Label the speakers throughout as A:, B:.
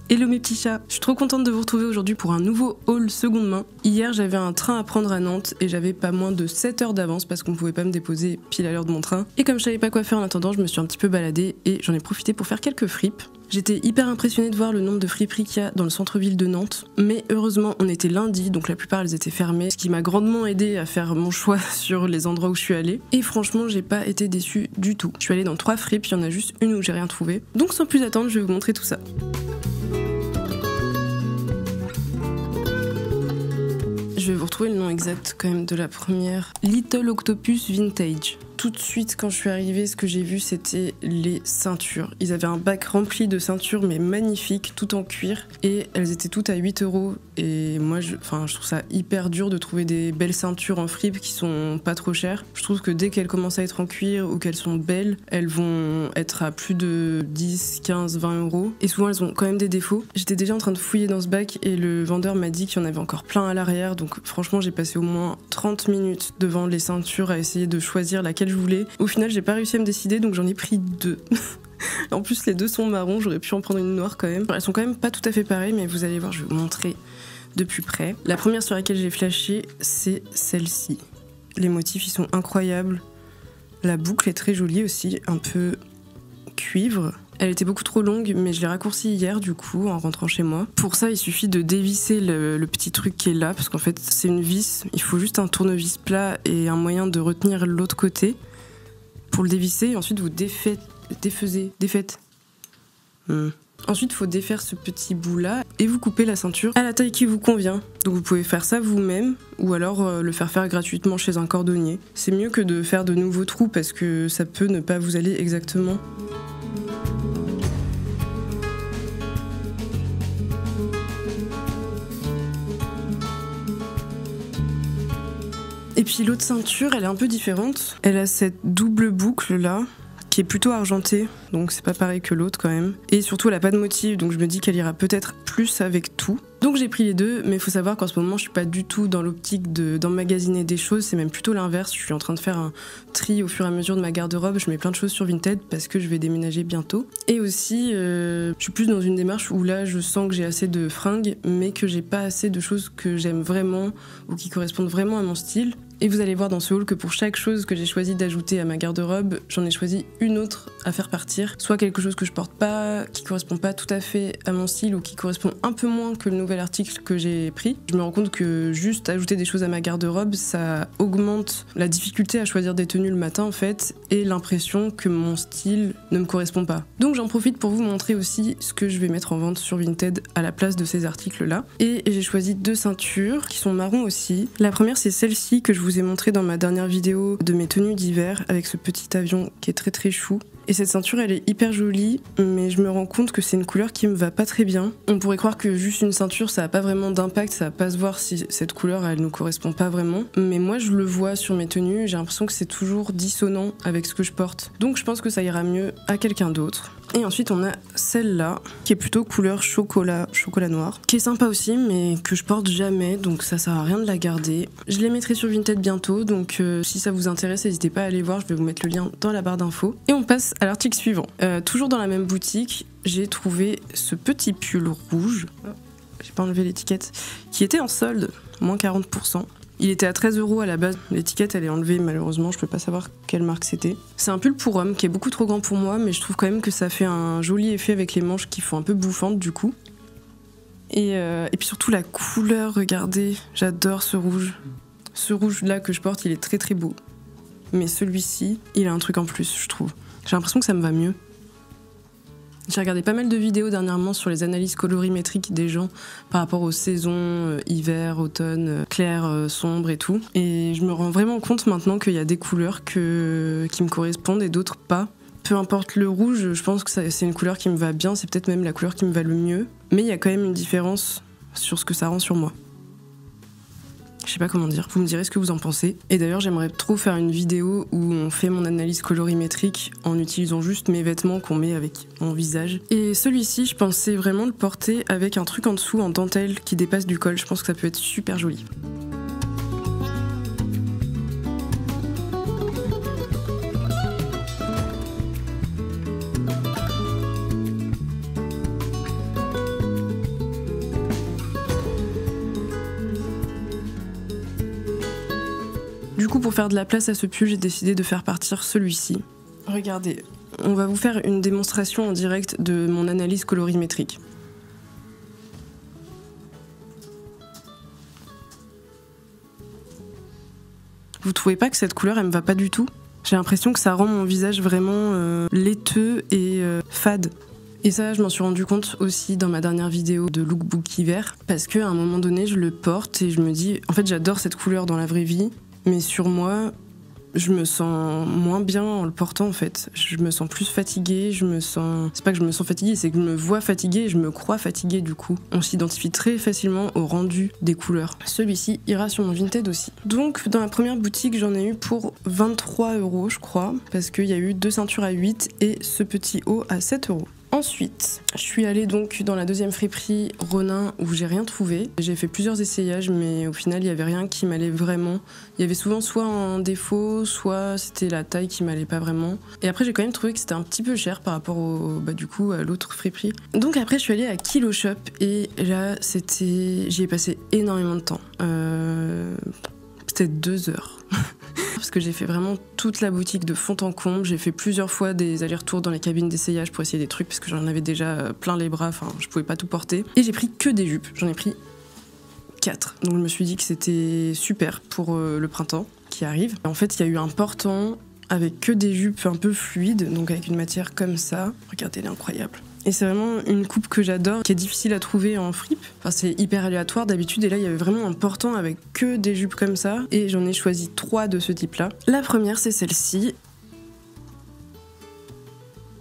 A: Hello mes petits chats, je suis trop contente de vous retrouver aujourd'hui pour un nouveau haul seconde main. Hier j'avais un train à prendre à Nantes et j'avais pas moins de 7 heures d'avance parce qu'on pouvait pas me déposer pile à l'heure de mon train. Et comme je savais pas quoi faire en attendant, je me suis un petit peu baladée et j'en ai profité pour faire quelques fripes. J'étais hyper impressionnée de voir le nombre de friperies qu'il y a dans le centre-ville de Nantes, mais heureusement on était lundi donc la plupart elles étaient fermées, ce qui m'a grandement aidé à faire mon choix sur les endroits où je suis allée. Et franchement j'ai pas été déçue du tout. Je suis allée dans 3 fripes, il y en a juste une où j'ai rien trouvé. Donc sans plus attendre, je vais vous montrer tout ça. Je vais vous retrouver le nom exact quand même de la première. Little Octopus Vintage. Tout de suite quand je suis arrivée, ce que j'ai vu c'était les ceintures. Ils avaient un bac rempli de ceintures mais magnifiques, tout en cuir. Et elles étaient toutes à 8 €. Et moi je trouve ça hyper dur de trouver des belles ceintures en fripe qui sont pas trop chères. Je trouve que dès qu'elles commencent à être en cuir ou qu'elles sont belles, elles vont être à plus de 10, 15, 20 €. Et souvent elles ont quand même des défauts. J'étais déjà en train de fouiller dans ce bac et le vendeur m'a dit qu'il y en avait encore plein à l'arrière. Donc franchement j'ai passé au moins 30 minutes devant les ceintures à essayer de choisir laquelle je voulais. Au final j'ai pas réussi à me décider donc j'en ai pris 2. En plus les 2 sont marrons, j'aurais pu en prendre une noire quand même. Elles sont quand même pas tout à fait pareilles mais vous allez voir, je vais vous montrer de plus près. La première sur laquelle j'ai flashé c'est celle-ci. Les motifs ils sont incroyables. La boucle est très jolie aussi, un peu cuivre. Elle était beaucoup trop longue, mais je l'ai raccourcie hier du coup en rentrant chez moi. Pour ça, il suffit de dévisser le petit truc qui est là, parce qu'en fait c'est une vis. Il faut juste un tournevis plat et un moyen de retenir l'autre côté pour le dévisser. Et ensuite vous défaites. Ensuite, il faut défaire ce petit bout là et vous coupez la ceinture à la taille qui vous convient. Donc vous pouvez faire ça vous-même ou alors le faire gratuitement chez un cordonnier. C'est mieux que de faire de nouveaux trous parce que ça peut ne pas vous aller exactement. Et puis l'autre ceinture, elle est un peu différente. Elle a cette double boucle là, qui est plutôt argentée, donc c'est pas pareil que l'autre quand même. Et surtout elle a pas de motif, donc je me dis qu'elle ira peut-être plus avec tout. Donc j'ai pris les 2, mais il faut savoir qu'en ce moment je suis pas du tout dans l'optique d'emmagasiner des choses, c'est même plutôt l'inverse. Je suis en train de faire un tri au fur et à mesure de ma garde-robe, je mets plein de choses sur Vinted parce que je vais déménager bientôt. Et aussi, je suis plus dans une démarche où là je sens que j'ai assez de fringues, mais que j'ai pas assez de choses que j'aime vraiment ou qui correspondent vraiment à mon style. Et vous allez voir dans ce haul que pour chaque chose que j'ai choisi d'ajouter à ma garde-robe, j'en ai choisi une autre à faire partir. Soit quelque chose que je porte pas, qui correspond pas tout à fait à mon style ou qui correspond un peu moins que le nouvel article que j'ai pris. Je me rends compte que juste ajouter des choses à ma garde-robe, ça augmente la difficulté à choisir des tenues le matin en fait et l'impression que mon style ne me correspond pas. Donc j'en profite pour vous montrer aussi ce que je vais mettre en vente sur Vinted à la place de ces articles-là. Et j'ai choisi 2 ceintures qui sont marron aussi. La première c'est celle-ci que je vous ai montré dans ma dernière vidéo de mes tenues d'hiver avec ce petit avion qui est très très chou. Et cette ceinture elle est hyper jolie mais je me rends compte que c'est une couleur qui me va pas très bien. On pourrait croire que juste une ceinture ça a pas vraiment d'impact, ça va pas se voir si cette couleur elle nous correspond pas vraiment. Mais moi je le vois sur mes tenues, j'ai l'impression que c'est toujours dissonant avec ce que je porte. Donc je pense que ça ira mieux à quelqu'un d'autre. Et ensuite on a celle-là qui est plutôt couleur chocolat noir, qui est sympa aussi mais que je porte jamais donc ça sert à rien de la garder. Je les mettrai sur Vinted bientôt donc si ça vous intéresse n'hésitez pas à aller voir, je vais vous mettre le lien dans la barre d'infos. Et on passe à l'article suivant. Toujours dans la même boutique, j'ai trouvé ce petit pull rouge, j'ai pas enlevé l'étiquette, qui était en solde, moins 40%. Il était à 13 € à la base, l'étiquette elle est enlevée malheureusement, je peux pas savoir quelle marque c'était. C'est un pull pour homme qui est beaucoup trop grand pour moi mais je trouve quand même que ça fait un joli effet avec les manches qui font un peu bouffantes du coup. Et puis surtout la couleur, regardez, j'adore ce rouge. Ce rouge là que je porte il est très très beau. Mais celui-ci, il a un truc en plus je trouve. J'ai l'impression que ça me va mieux. J'ai regardé pas mal de vidéos dernièrement sur les analyses colorimétriques des gens par rapport aux saisons, hiver, automne, clair, sombre et tout. Et je me rends vraiment compte maintenant qu'il y a des couleurs qui me correspondent et d'autres pas. Peu importe le rouge, je pense que c'est une couleur qui me va bien, c'est peut-être même la couleur qui me va le mieux. Mais il y a quand même une différence sur ce que ça rend sur moi. Je sais pas comment dire, vous me direz ce que vous en pensez. Et d'ailleurs j'aimerais trop faire une vidéo où on fait mon analyse colorimétrique en utilisant juste mes vêtements qu'on met avec mon visage. Et celui-ci je pensais vraiment le porter avec un truc en dessous en dentelle qui dépasse du col, je pense que ça peut être super joli. Du coup, pour faire de la place à ce pull, j'ai décidé de faire partir celui-ci. Regardez, on va vous faire une démonstration en direct de mon analyse colorimétrique. Vous trouvez pas que cette couleur, elle me va pas du tout? J'ai l'impression que ça rend mon visage vraiment laiteux et fade. Et ça, je m'en suis rendu compte aussi dans ma dernière vidéo de lookbook hiver, parce qu'à un moment donné, je le porte et je me dis, en fait, j'adore cette couleur dans la vraie vie, mais sur moi, je me sens moins bien en le portant en fait. Je me sens plus fatiguée, c'est pas que je me sens fatiguée, c'est que je me vois fatiguée et je me crois fatiguée du coup. On s'identifie très facilement au rendu des couleurs. Celui-ci ira sur mon Vinted aussi. Donc dans la première boutique, j'en ai eu pour 23 € je crois, parce qu'il y a eu 2 ceintures à 8 et ce petit haut à 7 €. Ensuite, je suis allée donc dans la deuxième friperie Ronin où j'ai rien trouvé. J'ai fait plusieurs essayages mais au final il y avait rien qui m'allait vraiment. Il y avait souvent soit un défaut, soit c'était la taille qui m'allait pas vraiment. Et après j'ai quand même trouvé que c'était un petit peu cher par rapport à l'autre friperie. Donc après je suis allée à Kilo Shop et là j'y ai passé énormément de temps. C'était 2 heures. Parce que j'ai fait vraiment toute la boutique de fond en comble. J'ai fait plusieurs fois des allers-retours dans les cabines d'essayage pour essayer des trucs parce que j'en avais déjà plein les bras, enfin je pouvais pas tout porter. Et j'ai pris que des jupes, j'en ai pris 4. Donc je me suis dit que c'était super pour le printemps qui arrive. En fait il y a eu un portant avec que des jupes un peu fluides, donc avec une matière comme ça. Regardez, elle est incroyable. Et c'est vraiment une coupe que j'adore, qui est difficile à trouver en fripe. Enfin, c'est hyper aléatoire d'habitude, et là, il y avait vraiment un portant avec que des jupes comme ça, et j'en ai choisi 3 de ce type-là. La première, c'est celle-ci.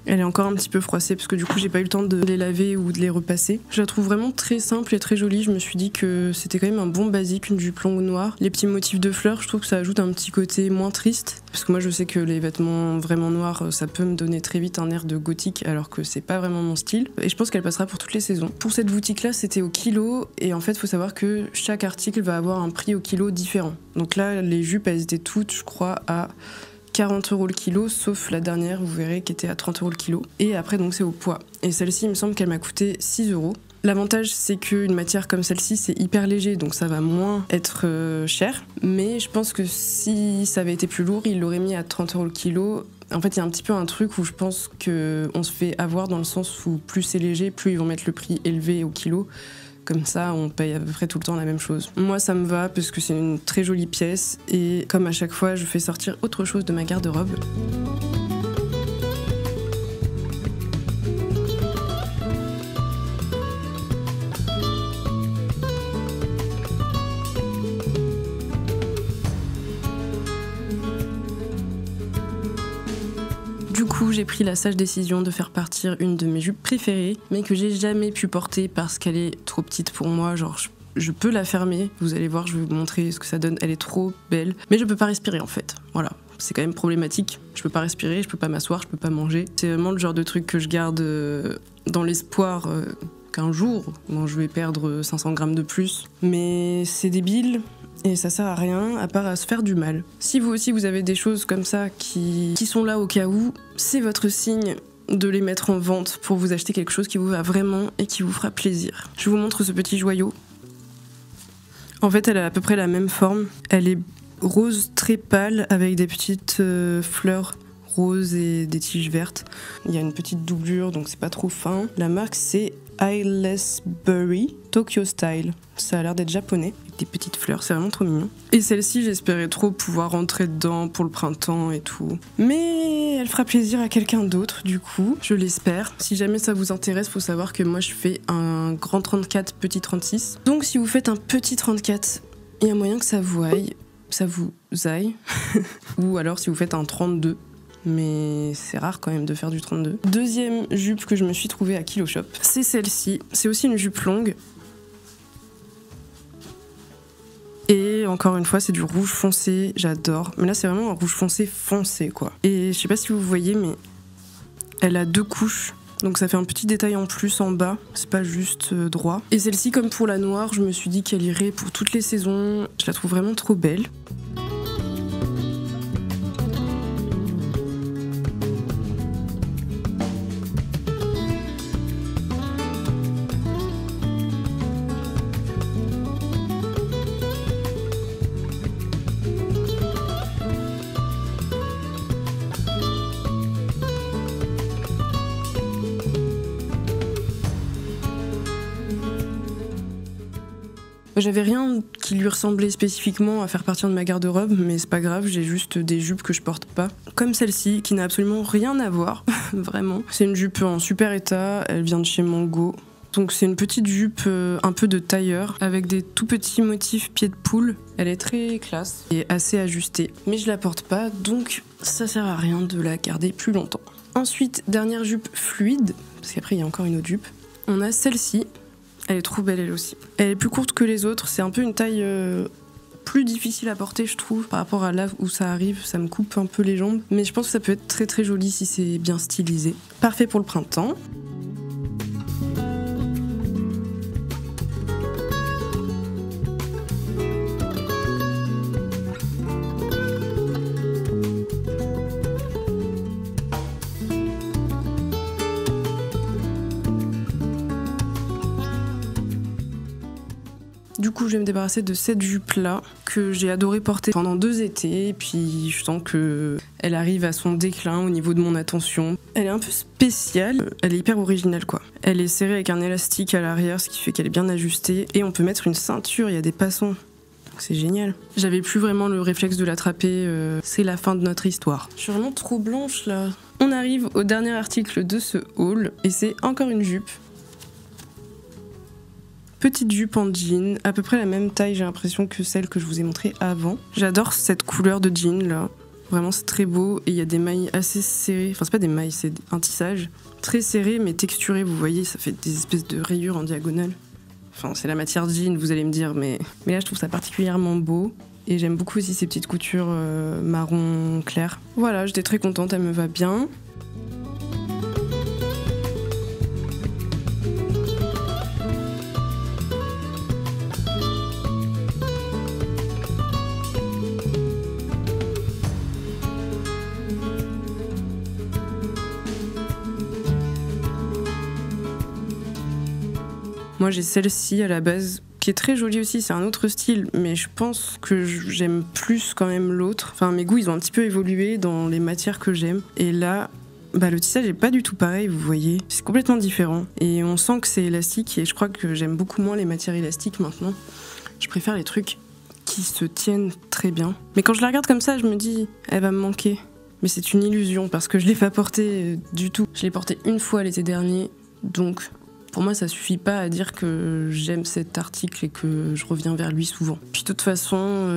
A: Elle est encore un petit peu froissée parce que du coup j'ai pas eu le temps de les laver ou de les repasser. Je la trouve vraiment très simple et très jolie. Je me suis dit que c'était quand même un bon basique, une jupe longue noire. Les petits motifs de fleurs, je trouve que ça ajoute un petit côté moins triste. Parce que moi je sais que les vêtements vraiment noirs, ça peut me donner très vite un air de gothique alors que c'est pas vraiment mon style. Et je pense qu'elle passera pour toutes les saisons. Pour cette boutique là c'était au kilo et en fait faut savoir que chaque article va avoir un prix au kilo différent. Donc là les jupes elles étaient toutes je crois à 40 € le kilo, sauf la dernière, vous verrez, qui était à 30 € le kilo. Et après, donc, c'est au poids. Et celle-ci, il me semble qu'elle m'a coûté 6 €. L'avantage, c'est qu'une matière comme celle-ci, c'est hyper léger, donc ça va moins être cher. Mais je pense que si ça avait été plus lourd, il l'aurait mis à 30 € le kilo. En fait, il y a un petit peu un truc où je pense qu'on se fait avoir dans le sens où plus c'est léger, plus ils vont mettre le prix élevé au kilo. Comme ça, on paye à peu près tout le temps la même chose. Moi, ça me va parce que c'est une très jolie pièce et comme à chaque fois, je fais sortir autre chose de ma garde-robe. Du coup, j'ai pris la sage décision de faire partir une de mes jupes préférées, mais que j'ai jamais pu porter parce qu'elle est trop petite pour moi. Genre, je peux la fermer. Vous allez voir, je vais vous montrer ce que ça donne. Elle est trop belle, mais je peux pas respirer en fait. Voilà, c'est quand même problématique. Je peux pas respirer, je peux pas m'asseoir, je peux pas manger. C'est vraiment le genre de truc que je garde dans l'espoir qu'un jour, bon, je vais perdre 500 grammes de plus. Mais c'est débile. Et ça sert à rien à part à se faire du mal. Si vous aussi vous avez des choses comme ça qui sont là au cas où, c'est votre signe de les mettre en vente pour vous acheter quelque chose qui vous va vraiment et qui vous fera plaisir. Je vous montre ce petit joyau. En fait, elle a à peu près la même forme. Elle est rose très pâle avec des petites fleurs roses et des tiges vertes. Il y a une petite doublure donc c'est pas trop fin. La marque c'est Aylesbury Tokyo Style. Ça a l'air d'être japonais, avec des petites fleurs, c'est vraiment trop mignon. Et celle-ci, j'espérais trop pouvoir rentrer dedans pour le printemps et tout. Mais elle fera plaisir à quelqu'un d'autre, du coup, je l'espère. Si jamais ça vous intéresse, faut savoir que moi je fais un grand 34, petit 36. Donc si vous faites un petit 34, il y a moyen que ça vous aille. Ou alors si vous faites un 32. Mais c'est rare quand même de faire du 32. Deuxième jupe que je me suis trouvée à Kilo Shop, c'est celle-ci. C'est aussi une jupe longue. Et encore une fois, c'est du rouge foncé, j'adore. Mais là, c'est vraiment un rouge foncé foncé, quoi. Et je sais pas si vous voyez, mais elle a 2 couches. Donc ça fait un petit détail en plus en bas, c'est pas juste droit. Et celle-ci, comme pour la noire, je me suis dit qu'elle irait pour toutes les saisons. Je la trouve vraiment trop belle. J'avais rien qui lui ressemblait spécifiquement à faire partir de ma garde-robe, mais c'est pas grave, j'ai juste des jupes que je porte pas. Comme celle-ci, qui n'a absolument rien à voir, vraiment. C'est une jupe en super état, elle vient de chez Mango. Donc c'est une petite jupe un peu de tailleur, avec des tout petits motifs pieds de poule. Elle est très classe et assez ajustée, mais je la porte pas, donc ça sert à rien de la garder plus longtemps. Ensuite, dernière jupe fluide, parce qu'après il y a encore une autre jupe. On a celle-ci. Elle est trop belle elle aussi. Elle est plus courte que les autres, c'est un peu une taille plus difficile à porter je trouve. Par rapport à là où ça arrive, ça me coupe un peu les jambes. Mais je pense que ça peut être très très joli si c'est bien stylisé. Parfait pour le printemps. Du coup, je vais me débarrasser de cette jupe-là que j'ai adoré porter pendant 2 étés. Et puis, je sens qu'elle arrive à son déclin au niveau de mon attention. Elle est un peu spéciale. Elle est hyper originale, quoi. Elle est serrée avec un élastique à l'arrière, ce qui fait qu'elle est bien ajustée. Et on peut mettre une ceinture, il y a des passants. C'est génial. J'avais plus vraiment le réflexe de l'attraper. C'est la fin de notre histoire. Je suis vraiment trop blanche, là. On arrive au dernier article de ce haul. Et c'est encore une jupe. Petite jupe en jean, à peu près la même taille j'ai l'impression que celle que je vous ai montrée avant. J'adore cette couleur de jean là, vraiment c'est très beau et il y a des mailles assez serrées, enfin c'est pas des mailles, c'est un tissage très serré mais texturé, vous voyez, ça fait des espèces de rayures en diagonale. Enfin c'est la matière jean vous allez me dire mais là je trouve ça particulièrement beau. Et j'aime beaucoup aussi ces petites coutures marron clair. Voilà, j'étais très contente, elle me va bien. Moi j'ai celle-ci à la base qui est très jolie aussi, c'est un autre style, mais je pense que j'aime plus quand même l'autre. Enfin mes goûts ils ont un petit peu évolué dans les matières que j'aime. Et là, le tissage est pas du tout pareil, vous voyez. C'est complètement différent. Et on sent que c'est élastique et je crois que j'aime beaucoup moins les matières élastiques maintenant. Je préfère les trucs qui se tiennent très bien. Mais quand je la regarde comme ça, je me dis, elle va me manquer. Mais c'est une illusion parce que je l'ai pas portée du tout. Je l'ai portée une fois l'été dernier, donc... Pour moi, ça suffit pas à dire que j'aime cet article et que je reviens vers lui souvent. Puis de toute façon,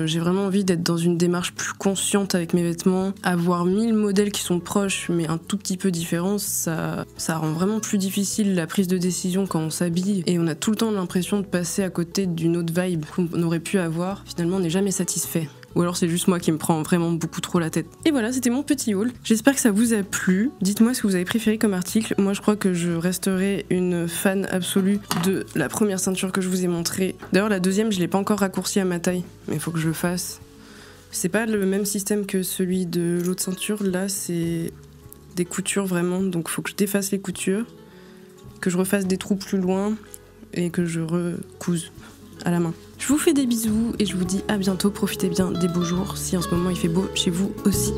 A: j'ai vraiment envie d'être dans une démarche plus consciente avec mes vêtements. Avoir 1000 modèles qui sont proches mais un tout petit peu différents, ça rend vraiment plus difficile la prise de décision quand on s'habille. Et on a tout le temps l'impression de passer à côté d'une autre vibe qu'on aurait pu avoir. Finalement, on n'est jamais satisfait. Ou alors c'est juste moi qui me prends vraiment beaucoup trop la tête. Et voilà, c'était mon petit haul. J'espère que ça vous a plu. Dites-moi ce que vous avez préféré comme article. Moi je crois que je resterai une fan absolue de la première ceinture que je vous ai montrée. D'ailleurs la deuxième je l'ai pas encore raccourcie à ma taille, mais il faut que je le fasse. C'est pas le même système que celui de l'autre ceinture, là c'est des coutures vraiment, donc faut que je défasse les coutures, que je refasse des trous plus loin et que je recouse à la main. Je vous fais des bisous et je vous dis à bientôt, profitez bien des beaux jours si en ce moment il fait beau chez vous aussi.